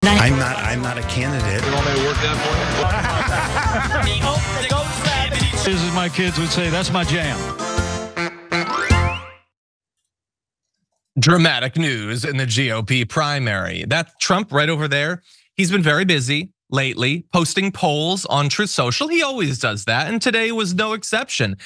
I'm not a candidate. You want me to work that for you? As my kids would say, that's my jam. Dramatic news in the GOP primary. That's Trump right over there. He's been very busy lately, posting polls on Truth Social. He always does that, and today was no exception.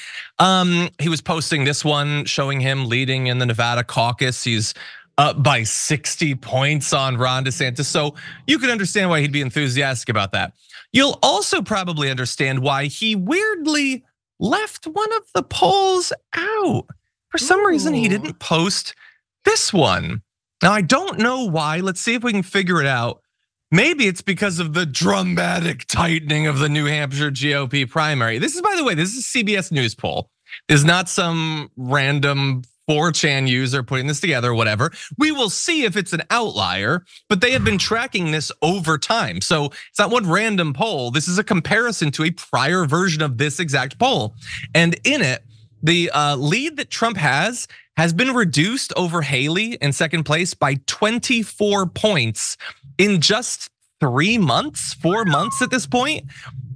He was posting this one showing him leading in the Nevada caucus. He's up by 60 points on Ron DeSantis, so you can understand why he'd be enthusiastic about that. You'll also probably understand why he weirdly left one of the polls out. For some reason, he didn't post this one. Now, I don't know why. Let's see if we can figure it out. Maybe it's because of the dramatic tightening of the New Hampshire GOP primary. This is, by the way, this is a CBS News poll. This is not some random 4chan user putting this together or whatever. We will see if it's an outlier, but they have been tracking this over time. So it's not one random poll. This is a comparison to a prior version of this exact poll. And in it, the lead that Trump has been reduced over Haley in second place by 24 points in just 3 months, 4 months at this point.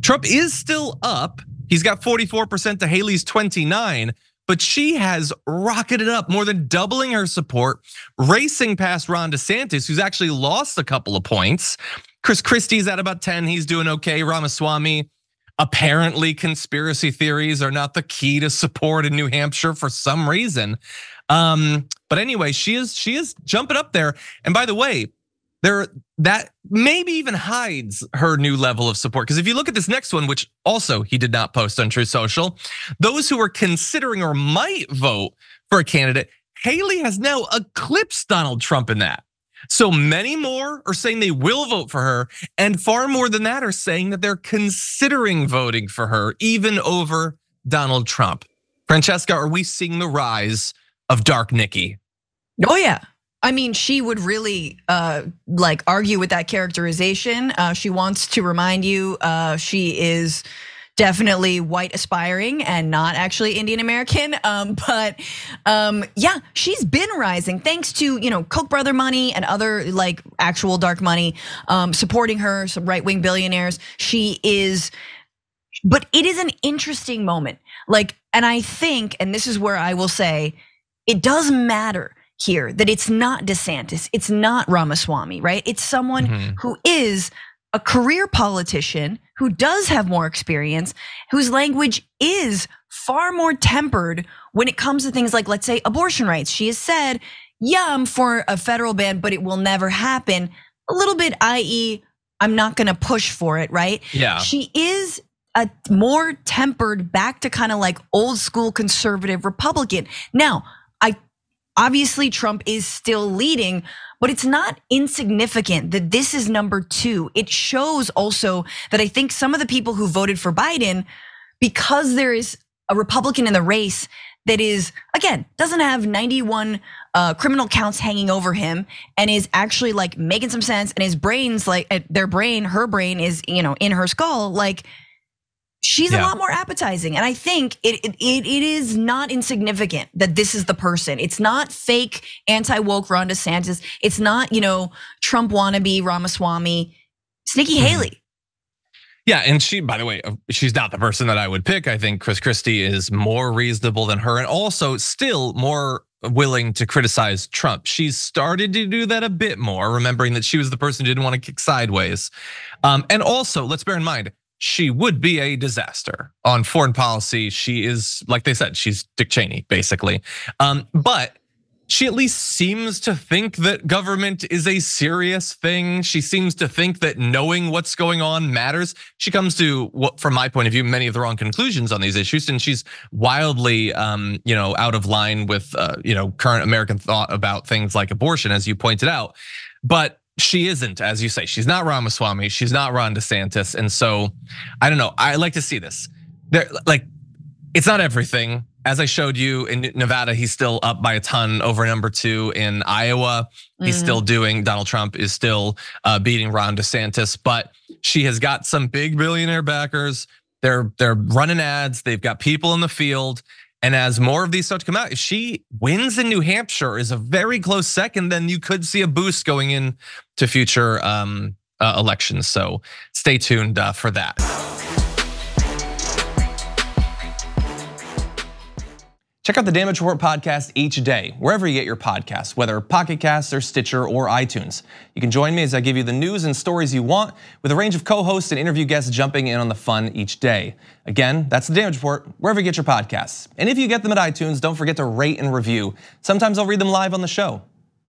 Trump is still up. He's got 44% to Haley's 29%, but she has rocketed up, more than doubling her support, racing past Ron DeSantis, who's actually lost a couple of points. Chris Christie's at about 10, he's doing okay. Ramaswamy, apparently conspiracy theories are not the key to support in New Hampshire for some reason. But anyway, she is jumping up there. And by the way, that maybe even hides her new level of support. Because if you look at this next one, which also he did not post on Truth Social, those who are considering or might vote for a candidate, Haley has now eclipsed Donald Trump in that. So many more are saying they will vote for her, and far more than that are saying that they're considering voting for her, even over Donald Trump. Francesca, are we seeing the rise of Dark Nikki? Oh yeah. I mean, she would really like argue with that characterization. She wants to remind you she is definitely white aspiring and not actually Indian American. But yeah, she's been rising thanks to Koch brother money and other like actual dark money supporting her, some right-wing billionaires. She is, but it is an interesting moment. Like, and I think, and this is where I will say, it does matter here that it's not DeSantis, it's not Ramaswamy, right? It's someone who is a career politician, who does have more experience, whose language is far more tempered when it comes to things like, let's say, abortion rights. She has said, yeah, I'm for a federal ban, but it will never happen. A little bit, i.e., I'm not gonna push for it, right? Yeah. She is a more tempered, back to kind of like old school conservative Republican. Now, obviously Trump is still leading, but it's not insignificant that this is number 2. It shows also that I think some of the people who voted for Biden, because there is a Republican in the race that is, again, doesn't have 91 criminal counts hanging over him and is actually like making some sense, and his brain's like, her brain is in her skull, like, she's a lot more appetizing. And I think it is not insignificant that this is the person. It's not fake anti-woke Ron DeSantis. It's not, Trump wannabe Ramaswamy. It's Nikki Haley. Yeah, and she, by the way, she's not the person that I would pick. I think Chris Christie is more reasonable than her, and also still more willing to criticize Trump. She's started to do that a bit more, remembering that she was the person who didn't want to kick sideways. And also, let's bear in mind, she would be a disaster on foreign policy. She is, like they said, she's Dick Cheney, basically. But she at least seems to think that government is a serious thing. She seems to think that knowing what's going on matters. She comes to, what, from my point of view, many of the wrong conclusions on these issues, and she's wildly, out of line with, current American thought about things like abortion, as you pointed out. But she isn't, as you say, she's not Ramaswamy, she's not Ron DeSantis. And so, I don't know, I like to see this. It's not everything. As I showed you in Nevada, he's still up by a ton over number 2 in Iowa. He's still doing, Donald Trump is still beating Ron DeSantis, but she has got some big billionaire backers. They're running ads, they've got people in the field. And as more of these start to come out, if she wins in New Hampshire, is a very close second, then you could see a boost going in to future elections. So stay tuned for that. Check out the Damage Report podcast each day, wherever you get your podcasts, whether Pocket Casts or Stitcher or iTunes. You can join me as I give you the news and stories you want, with a range of co-hosts and interview guests jumping in on the fun each day. Again, that's the Damage Report, wherever you get your podcasts. And if you get them at iTunes, don't forget to rate and review. Sometimes I'll read them live on the show.